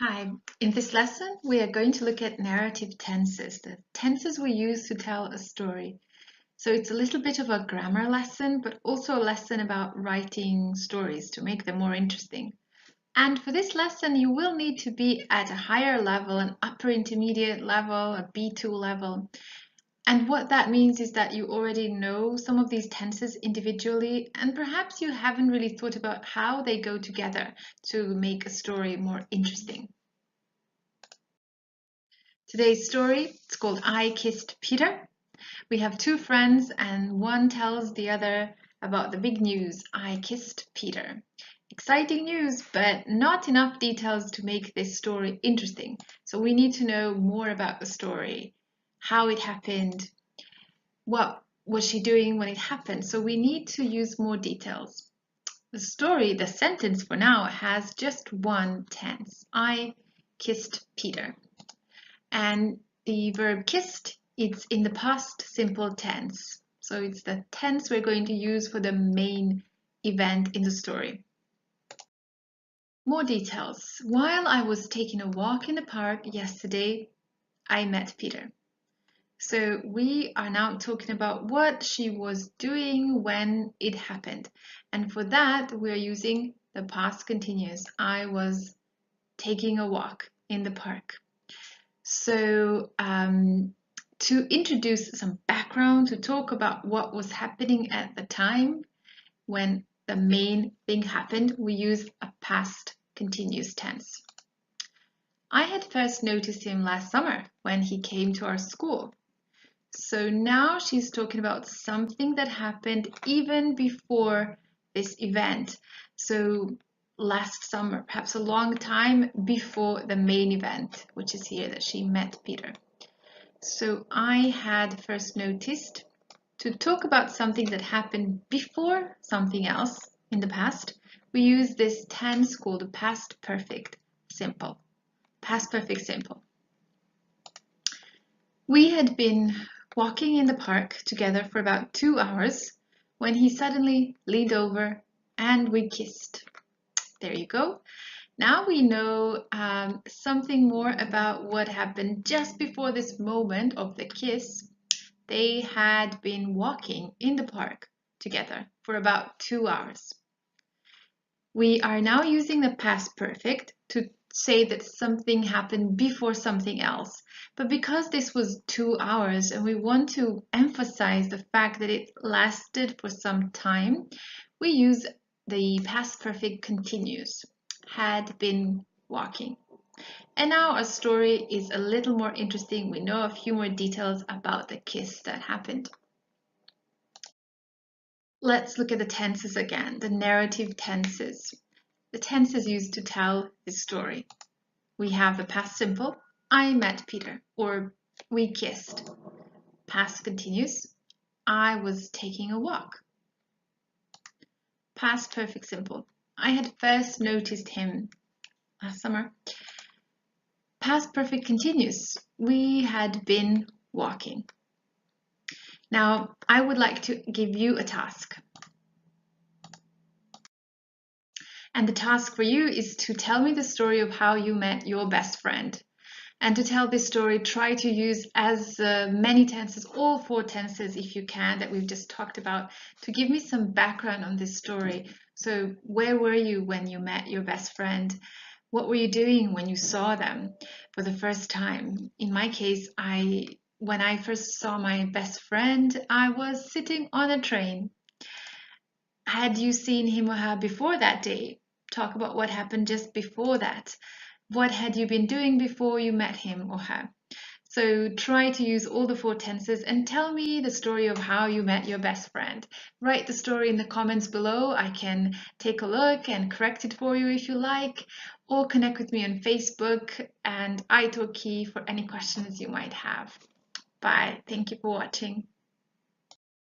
Hi, in this lesson we are going to look at narrative tenses, the tenses we use to tell a story. So it's a little bit of a grammar lesson, but also a lesson about writing stories to make them more interesting. And for this lesson, you will need to be at a higher level, an upper intermediate level, a B2 level. And what that means is that you already know some of these tenses individually, and perhaps you haven't really thought about how they go together to make a story more interesting. Today's story, it's called I Kissed Peter. We have two friends and one tells the other about the big news, I kissed Peter. Exciting news, but not enough details to make this story interesting. So we need to know more about the story, how it happened, what was she doing when it happened. So we need to use more details. The story, the sentence for now, has just one tense. I kissed Peter. And the verb kissed, it's in the past simple tense. So it's the tense we're going to use for the main event in the story. More details. While I was taking a walk in the park yesterday, I met Peter. So we are now talking about what she was doing when it happened. And for that, we're using the past continuous. I was taking a walk in the park. So to introduce some background, to talk about what was happening at the time when the main thing happened, we use a past continuous tense. I had first noticed him last summer when he came to our school. So now she's talking about something that happened even before this event. So last summer, perhaps a long time before the main event, which is here that she met Peter. So I had first noticed to talk about something that happened before something else in the past. We use this tense called past perfect simple. Past perfect simple. We had been walking in the park together for about 2 hours when he suddenly leaned over and we kissed. There you go. Now we know something more about what happened just before this moment of the kiss. They had been walking in the park together for about 2 hours. We are now using the past perfect to say that something happened before something else. But because this was 2 hours and we want to emphasize the fact that it lasted for some time, we use the past perfect continuous, had been walking. And now our story is a little more interesting. We know a few more details about the kiss that happened. Let's look at the tenses again, the narrative tenses. The tenses used to tell this story. We have the past simple, I met Peter, or we kissed. Past continuous, I was taking a walk. Past perfect simple, I had first noticed him last summer. Past perfect continuous, we had been walking. Now, I would like to give you a task. And the task for you is to tell me the story of how you met your best friend. And to tell this story, try to use as many tenses, all 4 tenses if you can, that we've just talked about, to give me some background on this story. So where were you when you met your best friend? What were you doing when you saw them for the first time? In my case, when I first saw my best friend, I was sitting on a train. Had you seen him or her before that day? Talk about what happened just before that. What had you been doing before you met him or her? So try to use all the 4 tenses and tell me the story of how you met your best friend. Write the story in the comments below. I can take a look and correct it for you if you like, or connect with me on Facebook and italki for any questions you might have. Bye. Thank you for watching.